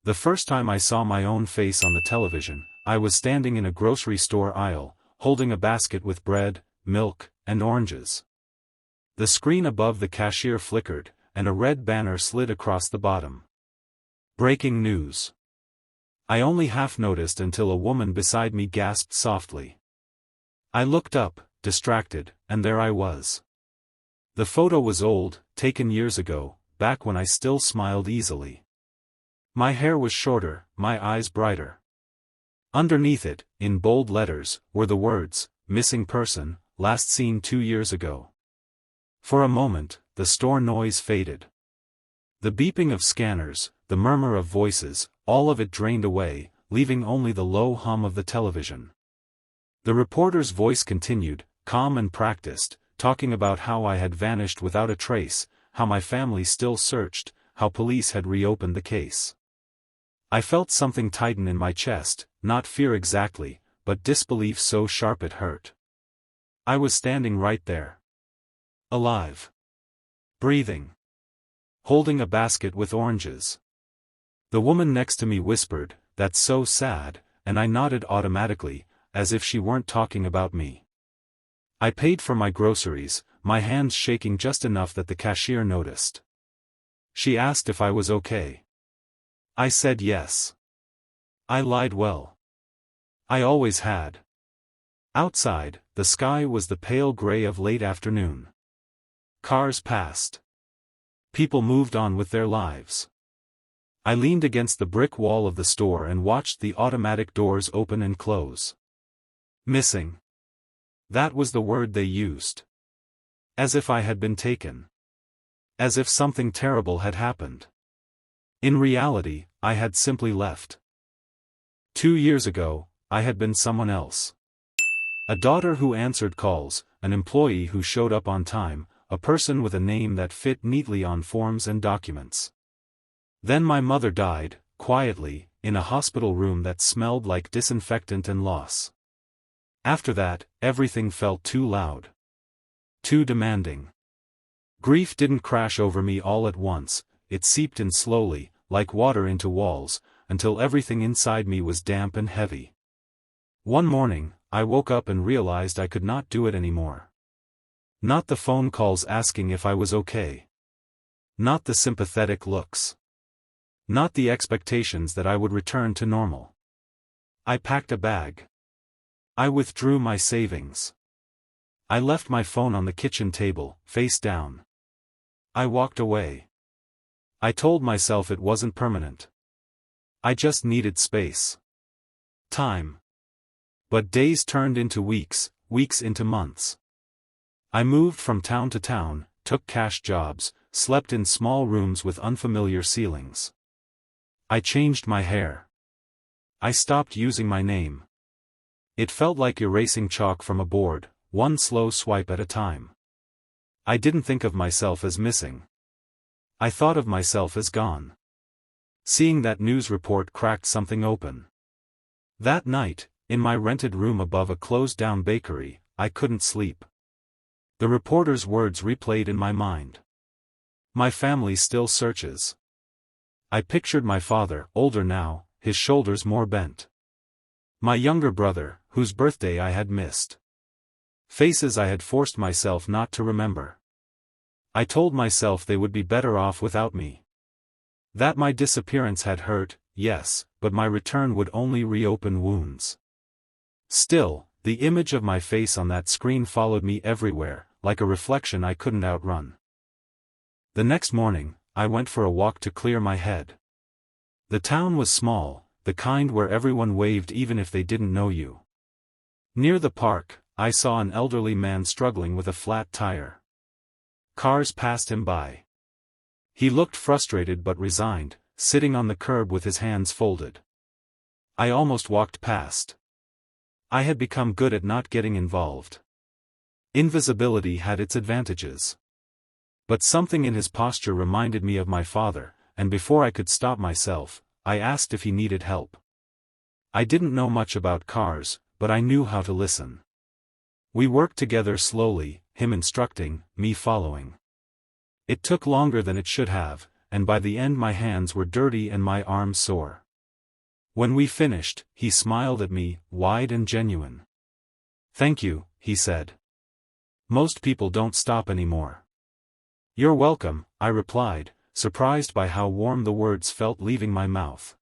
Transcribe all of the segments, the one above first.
The first time I saw my own face on the television, I was standing in a grocery store aisle, holding a basket with bread, milk, and oranges. The screen above the cashier flickered, and a red banner slid across the bottom. Breaking news. I only half noticed until a woman beside me gasped softly. I looked up, distracted, and there I was. The photo was old, taken years ago, back when I still smiled easily. My hair was shorter, my eyes brighter. Underneath it, in bold letters, were the words, "Missing person, last seen 2 years ago." For a moment, the store noise faded. The beeping of scanners, the murmur of voices, all of it drained away, leaving only the low hum of the television. The reporter's voice continued, calm and practiced, talking about how I had vanished without a trace, how my family still searched, how police had reopened the case. I felt something tighten in my chest, not fear exactly, but disbelief so sharp it hurt. I was standing right there. Alive. Breathing. Holding a basket with oranges. The woman next to me whispered, "That's so sad," and I nodded automatically, as if she weren't talking about me. I paid for my groceries, my hands shaking just enough that the cashier noticed. She asked if I was okay. I said yes. I lied well. I always had. Outside, the sky was the pale gray of late afternoon. Cars passed. People moved on with their lives. I leaned against the brick wall of the store and watched the automatic doors open and close. Missing. That was the word they used. As if I had been taken. As if something terrible had happened. In reality, I had simply left. 2 years ago, I had been someone else. A daughter who answered calls, an employee who showed up on time, a person with a name that fit neatly on forms and documents. Then my mother died, quietly, in a hospital room that smelled like disinfectant and loss. After that, everything felt too loud. Too demanding. Grief didn't crash over me all at once, it seeped in slowly, like water into walls, until everything inside me was damp and heavy. One morning, I woke up and realized I could not do it anymore. Not the phone calls asking if I was okay. Not the sympathetic looks. Not the expectations that I would return to normal. I packed a bag. I withdrew my savings. I left my phone on the kitchen table, face down. I walked away. I told myself it wasn't permanent. I just needed space. Time. But days turned into weeks, weeks into months. I moved from town to town, took cash jobs, slept in small rooms with unfamiliar ceilings. I changed my hair. I stopped using my name. It felt like erasing chalk from a board, one slow swipe at a time. I didn't think of myself as missing. I thought of myself as gone. Seeing that news report cracked something open. That night, in my rented room above a closed-down bakery, I couldn't sleep. The reporter's words replayed in my mind. My family still searches. I pictured my father, older now, his shoulders more bent. My younger brother, whose birthday I had missed. Faces I had forced myself not to remember. I told myself they would be better off without me. That my disappearance had hurt, yes, but my return would only reopen wounds. Still, the image of my face on that screen followed me everywhere, like a reflection I couldn't outrun. The next morning, I went for a walk to clear my head. The town was small, the kind where everyone waved even if they didn't know you. Near the park, I saw an elderly man struggling with a flat tire. Cars passed him by. He looked frustrated but resigned, sitting on the curb with his hands folded. I almost walked past. I had become good at not getting involved. Invisibility had its advantages. But something in his posture reminded me of my father, and before I could stop myself, I asked if he needed help. I didn't know much about cars, but I knew how to listen. We worked together slowly, him instructing, me following. It took longer than it should have, and by the end my hands were dirty and my arms sore. When we finished, he smiled at me, wide and genuine. "Thank you," he said. "Most people don't stop anymore." "You're welcome," I replied, surprised by how warm the words felt leaving my mouth.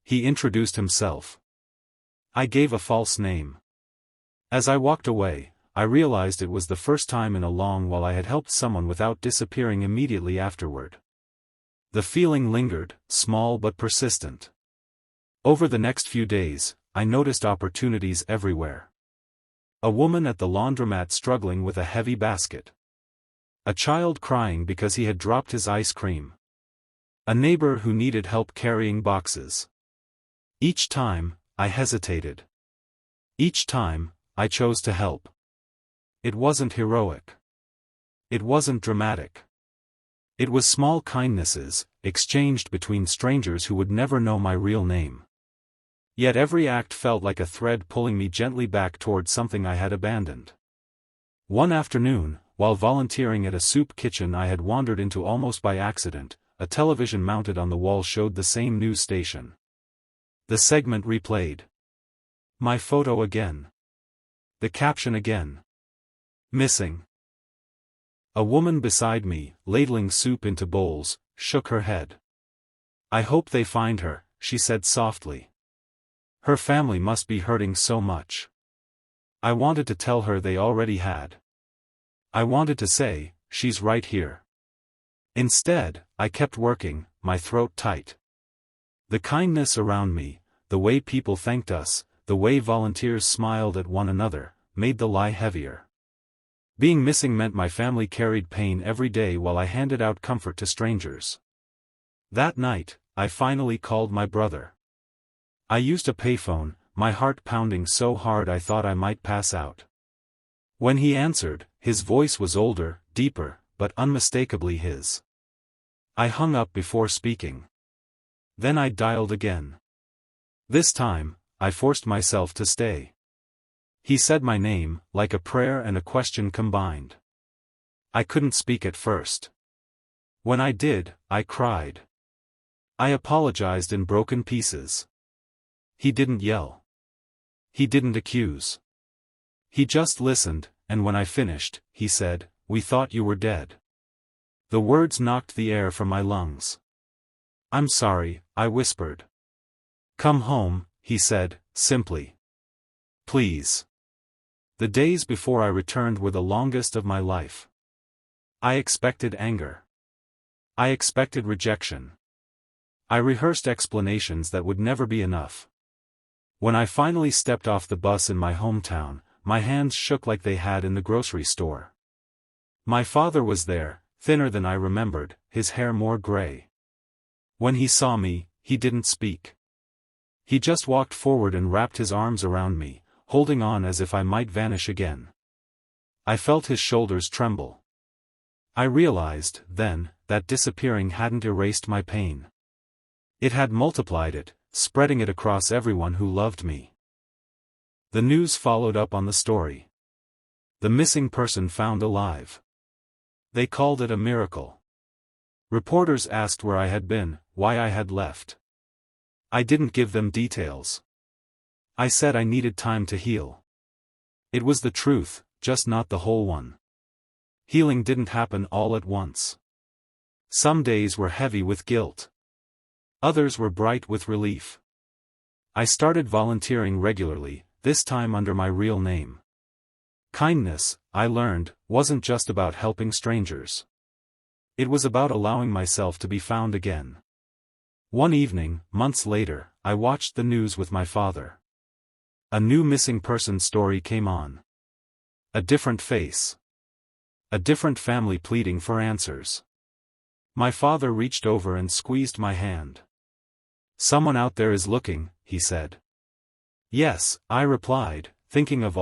He introduced himself. I gave a false name. As I walked away, I realized it was the first time in a long while I had helped someone without disappearing immediately afterward. The feeling lingered, small but persistent. Over the next few days, I noticed opportunities everywhere. A woman at the laundromat struggling with a heavy basket. A child crying because he had dropped his ice cream. A neighbor who needed help carrying boxes. Each time, I hesitated. Each time, I chose to help. It wasn't heroic. It wasn't dramatic. It was small kindnesses, exchanged between strangers who would never know my real name. Yet every act felt like a thread pulling me gently back toward something I had abandoned. One afternoon, while volunteering at a soup kitchen I had wandered into almost by accident, a television mounted on the wall showed the same news station. The segment replayed. My photo again. The caption again. Missing. A woman beside me, ladling soup into bowls, shook her head. "I hope they find her," she said softly. "Her family must be hurting so much." I wanted to tell her they already had. I wanted to say, "She's right here." Instead, I kept working, my throat tight. The kindness around me, the way people thanked us, the way volunteers smiled at one another, made the lie heavier. Being missing meant my family carried pain every day while I handed out comfort to strangers. That night, I finally called my brother. I used a payphone, my heart pounding so hard I thought I might pass out. When he answered, his voice was older, deeper, but unmistakably his. I hung up before speaking. Then I dialed again. This time, I forced myself to stay. He said my name, like a prayer and a question combined. I couldn't speak at first. When I did, I cried. I apologized in broken pieces. He didn't yell. He didn't accuse. He just listened, and when I finished, he said, "We thought you were dead." The words knocked the air from my lungs. "I'm sorry," I whispered. "Come home," he said, simply. "Please." The days before I returned were the longest of my life. I expected anger. I expected rejection. I rehearsed explanations that would never be enough. When I finally stepped off the bus in my hometown, my hands shook like they had in the grocery store. My father was there, thinner than I remembered, his hair more gray. When he saw me, he didn't speak. He just walked forward and wrapped his arms around me, holding on as if I might vanish again. I felt his shoulders tremble. I realized, then, that disappearing hadn't erased my pain. It had multiplied it, spreading it across everyone who loved me. The news followed up on the story. The missing person found alive. They called it a miracle. Reporters asked where I had been, why I had left. I didn't give them details. I said I needed time to heal. It was the truth, just not the whole one. Healing didn't happen all at once. Some days were heavy with guilt. Others were bright with relief. I started volunteering regularly, this time under my real name. Kindness, I learned, wasn't just about helping strangers. It was about allowing myself to be found again. One evening, months later, I watched the news with my father. A new missing person story came on. A different face. A different family pleading for answers. My father reached over and squeezed my hand. "Someone out there is looking," he said. "Yes," I replied, thinking of